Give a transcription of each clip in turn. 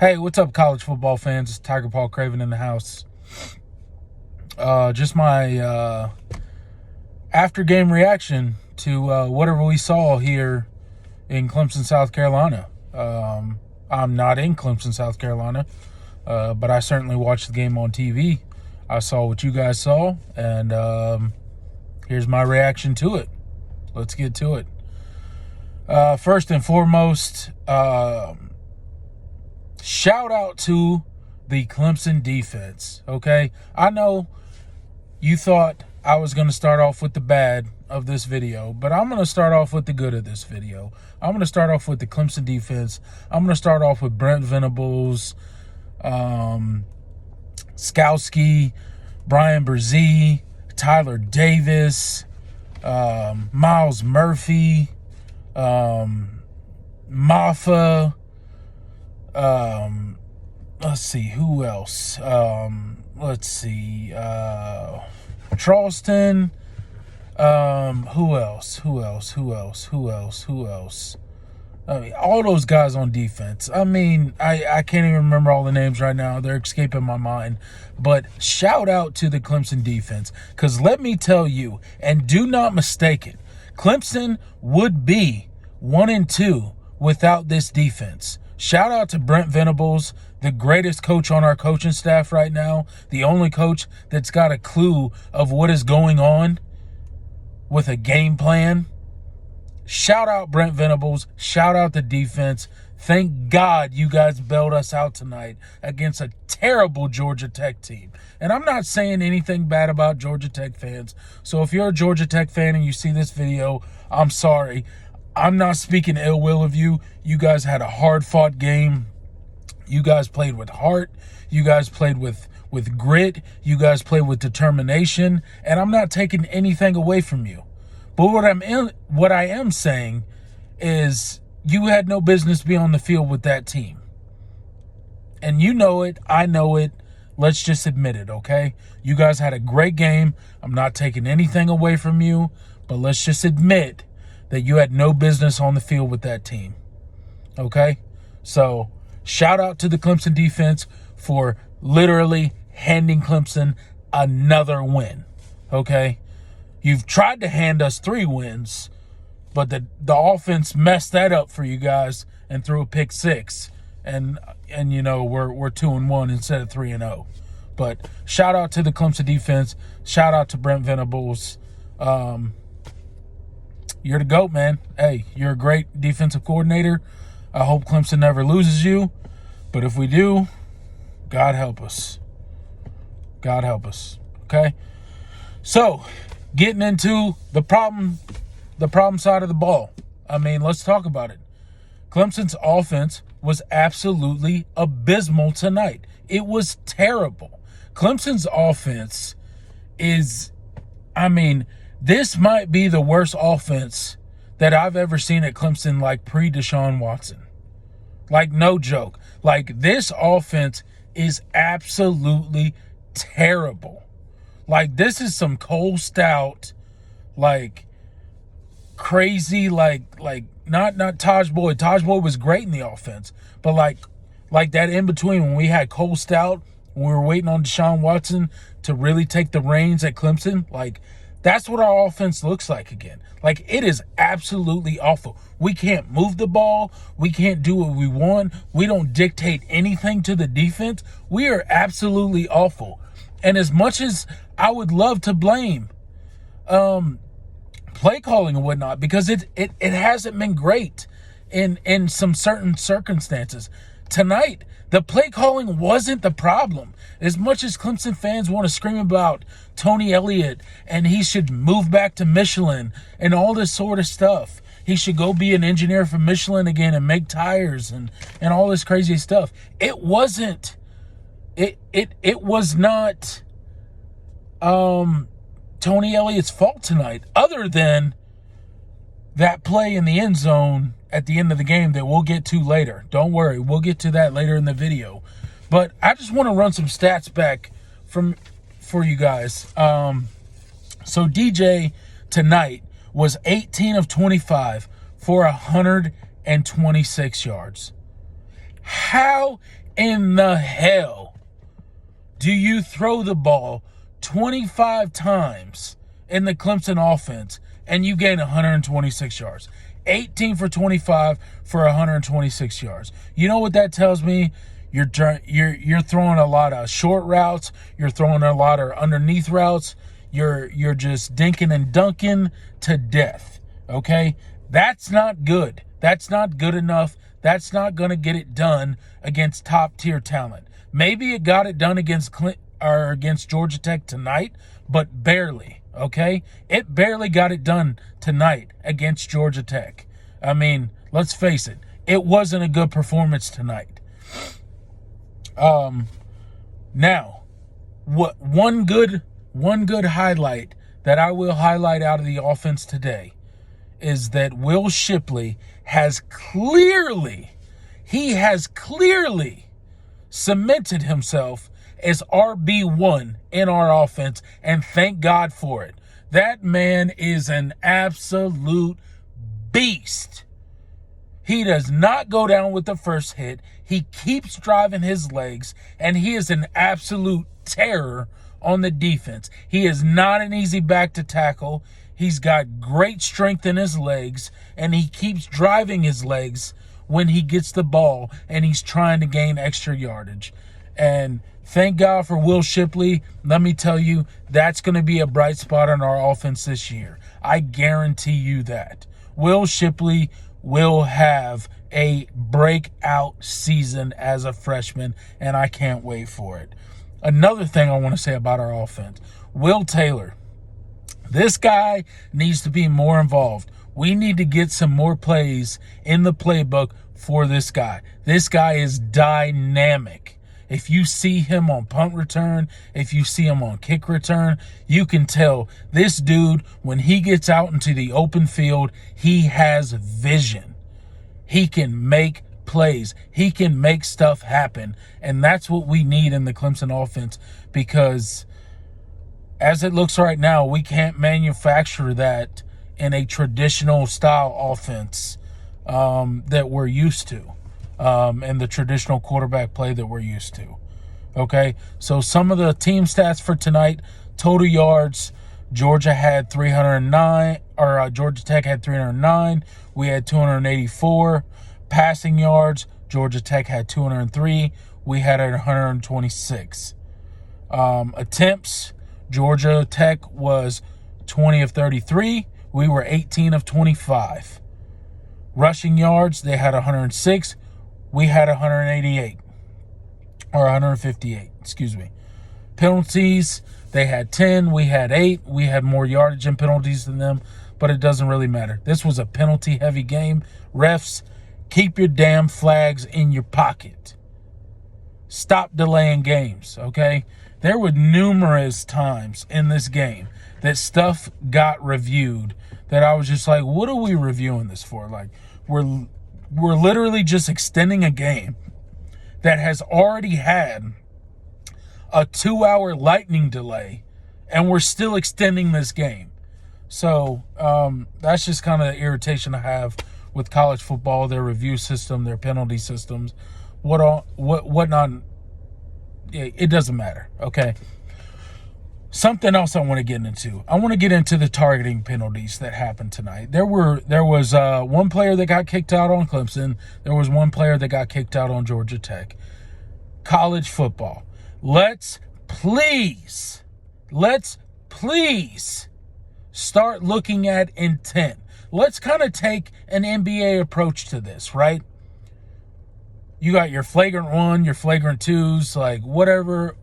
Hey, what's up, college football fans? It's Tiger Paul Craven in the house. Just my after-game reaction to whatever we saw here in Clemson, South Carolina. I'm not in Clemson, South Carolina, but I certainly watched the game on TV. I saw what you guys saw, and here's my reaction to it. Let's get to it. First and foremost, shout out to the Clemson defense, okay? I know you thought I was going to start off with the bad of this video, but I'm going to start off with the good of this video. I'm going to start off with the Clemson defense. I'm going to start off with Brent Venables, Skowski, Brian Brzee, Tyler Davis, Miles Murphy, Maffa. Let's see, who else? Charleston. Who else? I mean, all those guys on defense. I mean, I can't even remember all the names right now. They're escaping my mind. But shout out to the Clemson defense. Because let me tell you, and do not mistake it, Clemson would be 1-2 without this defense. Shout out to Brent Venables, the greatest coach on our coaching staff right now, the only coach that's got a clue of what is going on with a game plan. Shout out Brent Venables. Shout out the defense. Thank God you guys bailed us out tonight against a terrible Georgia Tech team. And I'm not saying anything bad about Georgia Tech fans. So if you're a Georgia Tech fan and you see this video, I'm sorry. I'm not speaking ill will of you. You guys had a hard-fought game. You guys played with heart. You guys played with grit. You guys played with determination. And I'm not taking anything away from you. But what I am saying is you had no business being on the field with that team. And you know it. I know it. Let's just admit it, okay? You guys had a great game. I'm not taking anything away from you. But let's just admit that you had no business on the field with that team. Okay? So, shout out to the Clemson defense for literally handing Clemson another win. Okay? You've tried to hand us 3 wins, but the offense messed that up for you guys and threw a pick 6. And you know, we're 2-1 instead of 3-0. But shout out to the Clemson defense. Shout out to Brent Venables. You're the GOAT, man. Hey, you're a great defensive coordinator. I hope Clemson never loses you. But if we do, God help us. God help us. Okay? So, getting into the problem side of the ball. I mean, let's talk about it. Clemson's offense was absolutely abysmal tonight. It was terrible. Clemson's offense is, I mean, this might be the worst offense that I've ever seen at Clemson, like pre-Deshaun Watson. Like, no joke. Like, this offense is absolutely terrible. Like, this is some Cole Stout, like, crazy, like not Taj Boyd. Taj Boyd was great in the offense. But, like that in-between when we had Cole Stout, when we were waiting on Deshaun Watson to really take the reins at Clemson, like, that's what our offense looks like again. Like, it is absolutely awful. We can't move the ball. We can't do what we want. We don't dictate anything to the defense. We are absolutely awful. And as much as I would love to blame play calling and whatnot, because it hasn't been great in some certain circumstances. Tonight, the play calling wasn't the problem. As much as Clemson fans want to scream about Tony Elliott and he should move back to Michelin and all this sort of stuff. He should go be an engineer for Michelin again and make tires and all this crazy stuff. It wasn't. It was not Tony Elliott's fault tonight, other than that play in the end zone at the end of the game that we'll get to later. Don't worry, we'll get to that later in the video. But I just want to run some stats back for you guys. So DJ tonight was 18 of 25 for 126 yards. How in the hell do you throw the ball 25 times in the Clemson offense and you gain 126 yards? 18 for 25 for 126 yards. You know what that tells me? You're throwing a lot of short routes. You're throwing a lot of underneath routes. You're just dinking and dunking to death. Okay? That's not good. That's not good enough. That's not going to get it done against top-tier talent. Maybe it got it done against Georgia Tech tonight, but barely, okay? It barely got it done tonight against Georgia Tech. I mean, let's face it. It wasn't a good performance tonight. Now, one good highlight that I will highlight out of the offense today is that Will Shipley has clearly cemented himself as RB1 in our offense, and thank God for it. That man is an absolute beast. He does not go down with the first hit. He keeps driving his legs, and he is an absolute terror on the defense. He is not an easy back to tackle. He's got great strength in his legs, and he keeps driving his legs when he gets the ball, and he's trying to gain extra yardage. And thank God for Will Shipley. Let me tell you, that's going to be a bright spot on our offense this year. I guarantee you that. Will Shipley will have a breakout season as a freshman, and I can't wait for it. Another thing I want to say about our offense, Will Taylor. This guy needs to be more involved. We need to get some more plays in the playbook for this guy. This guy is dynamic. If you see him on punt return, if you see him on kick return, you can tell this dude, when he gets out into the open field, he has vision. He can make plays. He can make stuff happen. And that's what we need in the Clemson offense, because as it looks right now, we can't manufacture that in a traditional style offense that we're used to, and the traditional quarterback play that we're used to. Okay, so some of the team stats for tonight: total yards, Georgia had 309, or Georgia Tech had 309. We had 284. Passing yards, Georgia Tech had 203. We had 126. Attempts, Georgia Tech was 20 of 33. We were 18 of 25. Rushing yards, they had 106. We had 188. Or 158, excuse me. Penalties, they had 10. We had 8. We had more yardage and penalties than them, but it doesn't really matter. This was a penalty-heavy game. Refs, keep your damn flags in your pocket. Stop delaying games, okay? There were numerous times in this game that stuff got reviewed that I was just like, what are we reviewing this for? Like, we're literally just extending a game that has already had a 2-hour lightning delay, and we're still extending this game. So that's just kind of the irritation I have with college football, their review system, their penalty systems, whatnot. It doesn't matter, okay? Something else I want to get into. I want to get into the targeting penalties that happened tonight. There was one player that got kicked out on Clemson. There was one player that got kicked out on Georgia Tech. College football. Let's please start looking at intent. Let's kind of take an NBA approach to this, right? You got your flagrant 1, your flagrant 2s, like whatever.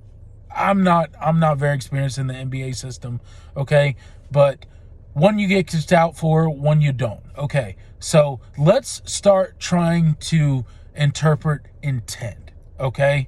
I'm not very experienced in the NBA system, okay? But one you get kicked out for, one you don't. Okay, so let's start trying to interpret intent, okay?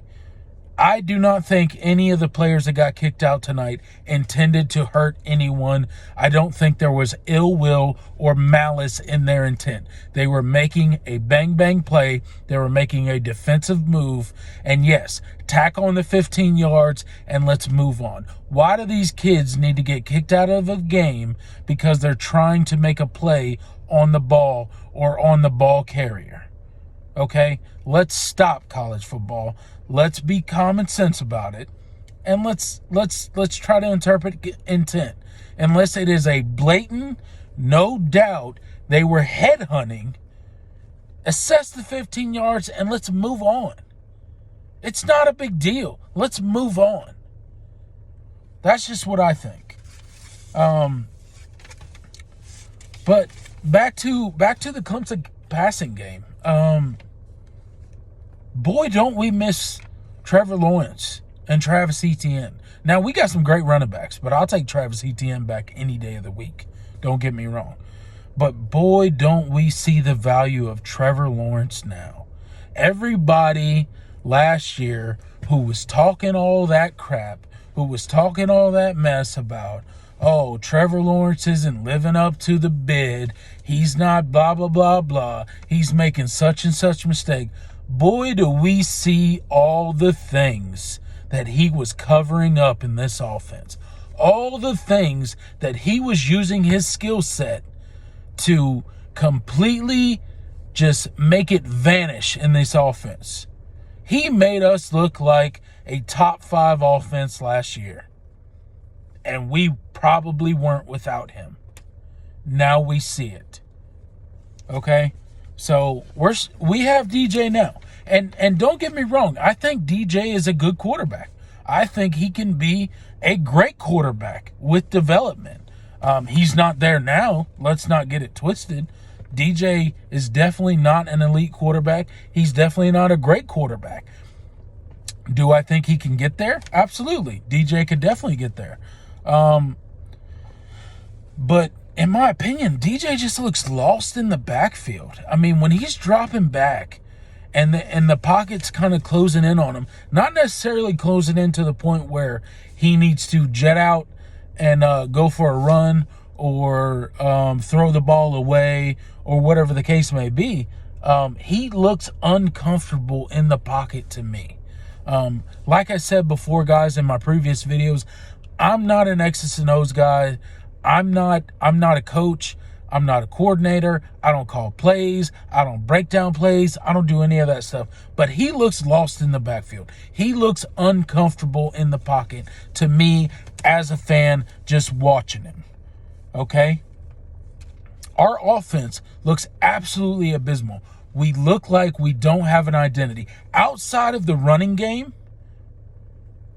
I do not think any of the players that got kicked out tonight intended to hurt anyone. I don't think there was ill will or malice in their intent. They were making a bang-bang play. They were making a defensive move. And yes, tack on the 15 yards and let's move on. Why do these kids need to get kicked out of a game because they're trying to make a play on the ball or on the ball carrier? Okay? Let's stop college football. Let's be common sense about it. And let's try to interpret intent. Unless it is a blatant, no doubt, they were headhunting, assess the 15 yards, and let's move on. It's not a big deal. Let's move on. That's just what I think. But back to the Clemson passing game. Boy, don't we miss Trevor Lawrence and Travis Etienne. Now, we got some great running backs, but I'll take Travis Etienne back any day of the week. Don't get me wrong. But boy, don't we see the value of Trevor Lawrence now. Everybody last year who was talking all that crap, who was talking all that mess about, oh, Trevor Lawrence isn't living up to the bid, he's not blah, blah, blah, blah, he's making such and such mistake. Boy, do we see all the things that he was covering up in this offense. All the things that he was using his skill set to completely just make it vanish in this offense. He made us look like a top 5 offense last year. And we probably weren't without him. Now we see it. Okay? So we have DJ now. And don't get me wrong, I think DJ is a good quarterback. I think he can be a great quarterback with development. He's not there now. Let's not get it twisted. DJ is definitely not an elite quarterback. He's definitely not a great quarterback. Do I think he can get there? Absolutely. DJ could definitely get there. But in my opinion, DJ just looks lost in the backfield. I mean, when he's dropping back and the pocket's kind of closing in on him, not necessarily closing in to the point where he needs to jet out and go for a run or throw the ball away or whatever the case may be, he looks uncomfortable in the pocket to me. Like I said before, guys, in my previous videos, I'm not an X's and O's guy. I'm not a coach. I'm not a coordinator. I don't call plays. I don't break down plays. I don't do any of that stuff. But he looks lost in the backfield. He looks uncomfortable in the pocket to me as a fan just watching him. Okay? Our offense looks absolutely abysmal. We look like we don't have an identity. Outside of the running game,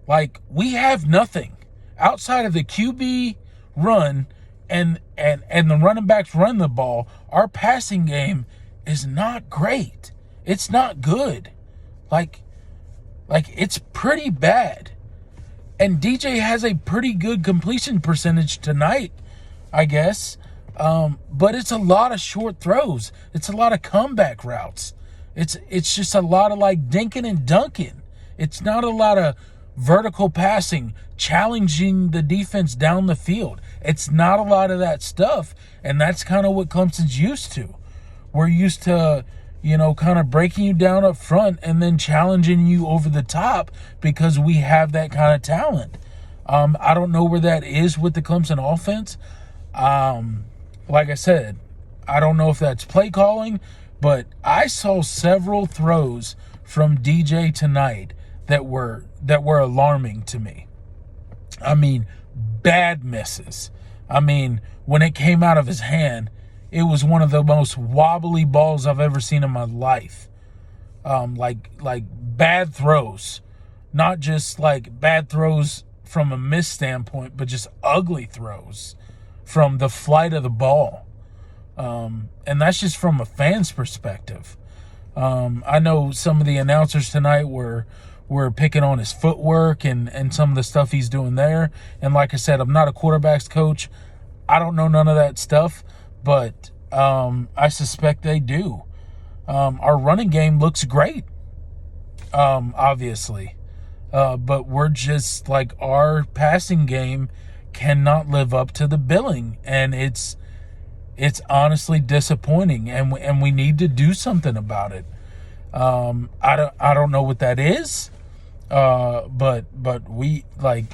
like, we have nothing. Outside of the QB run and the running backs run the ball, our passing game is not great. It's not good. Like it's pretty bad. And DJ has a pretty good completion percentage tonight, I guess. But it's a lot of short throws. It's a lot of comeback routes. It's just a lot of like dinking and dunking. It's not a lot of vertical passing, challenging the defense down the field. It's not a lot of that stuff, and that's kind of what Clemson's used to. We're used to, kind of breaking you down up front and then challenging you over the top because we have that kind of talent. I don't know where that is with the Clemson offense. Like I said, I don't know if that's play calling, but I saw several throws from DJ tonight that were alarming to me. I mean, bad misses. I mean, when it came out of his hand, it was one of the most wobbly balls I've ever seen in my life. Like bad throws, not just like bad throws from a miss standpoint, but just ugly throws from the flight of the ball. And that's just from a fan's perspective. I know some of the announcers tonight were picking on his footwork and some of the stuff he's doing there. And like I said, I'm not a quarterback's coach. I don't know none of that stuff, but I suspect they do. Our running game looks great, obviously. But we're just like, our passing game cannot live up to the billing, and it's honestly disappointing, and we need to do something about it. I don't know what that is, but we, like,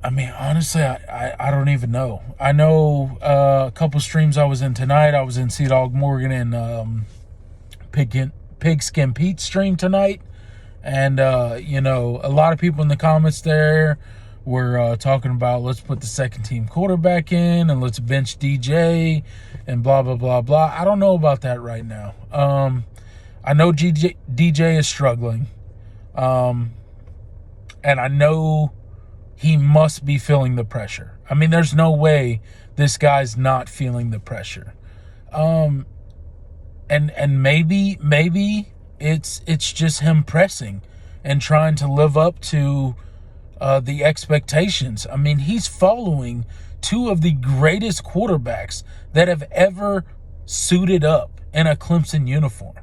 I mean, honestly, I don't even know. I know a couple streams I was in tonight. I was in Sea Dog Morgan and Pigskin Pete stream tonight. And, you know, a lot of people in the comments there were talking about let's put the second team quarterback in and let's bench DJ and blah, blah, blah, blah. I don't know about that right now. I know DJ is struggling. And I know he must be feeling the pressure. I mean, there's no way this guy's not feeling the pressure. And maybe it's just him pressing and trying to live up to the expectations. I mean, he's following two of the greatest quarterbacks that have ever suited up in a Clemson uniform,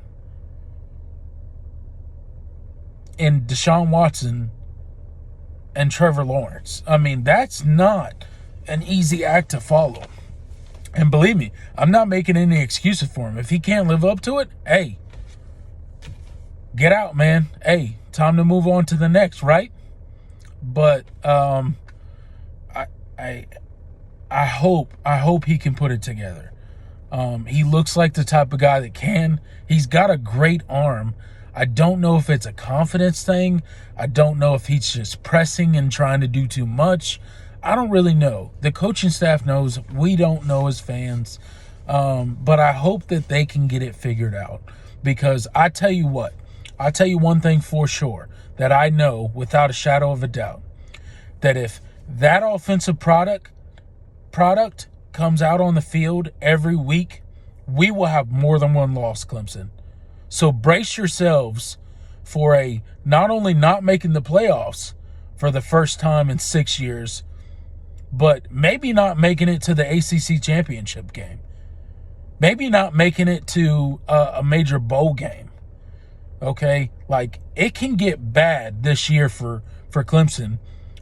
in Deshaun Watson and Trevor Lawrence. I mean, that's not an easy act to follow. And believe me, I'm not making any excuses for him. If he can't live up to it, hey, get out, man. Hey, time to move on to the next, right? But I hope he can put it together. He looks like the type of guy that can. He's got a great arm. I don't know if it's a confidence thing. I don't know if he's just pressing and trying to do too much. I don't really know. The coaching staff knows. We don't know as fans. But I hope that they can get it figured out. Because I tell you what, I'll tell you one thing for sure that I know without a shadow of a doubt, that if that offensive product comes out on the field every week, we will have more than one loss, Clemson. So brace yourselves for a not only not making the playoffs for the first time in 6 years, but maybe not making it to the ACC championship game. Maybe not making it to a major bowl game. Okay? Like, it can get bad this year for Clemson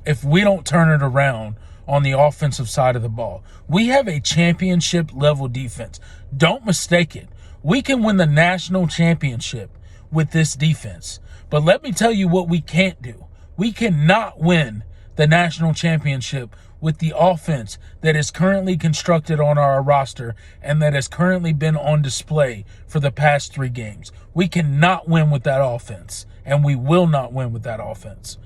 if we don't turn it around on the offensive side of the ball. We have a championship level defense. Don't mistake it. We can win the national championship with this defense. But let me tell you what we can't do. We cannot win the national championship with the offense that is currently constructed on our roster and that has currently been on display for the past 3 games. We cannot win with that offense, and we will not win with that offense.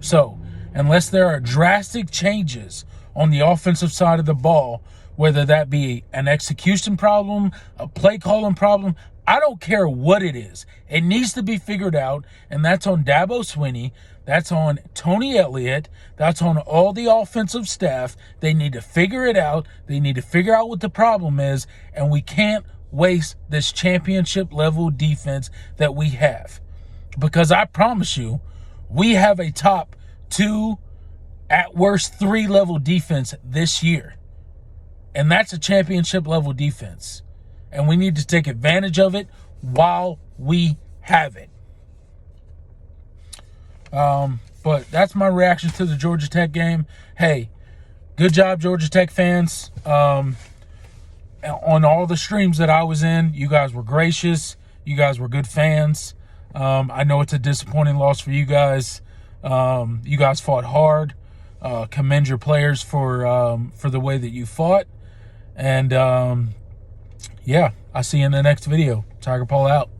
So, unless there are drastic changes on the offensive side of the ball, whether that be an execution problem, a play calling problem, I don't care what it is. It needs to be figured out, and that's on Dabo Swinney. That's on Tony Elliott. That's on all the offensive staff. They need to figure it out. They need to figure out what the problem is, and we can't waste this championship-level defense that we have. Because I promise you, we have a top 2, at worst 3 level defense this year. And that's a championship level defense. And we need to take advantage of it while we have it. But that's my reaction to the Georgia Tech game. Hey, good job, Georgia Tech fans. On all the streams that I was in, you guys were gracious. You guys were good fans. I know it's a disappointing loss for you guys. You guys fought hard. Commend your players for the way that you fought. And, yeah, I'll see you in the next video. Tiger Paul out.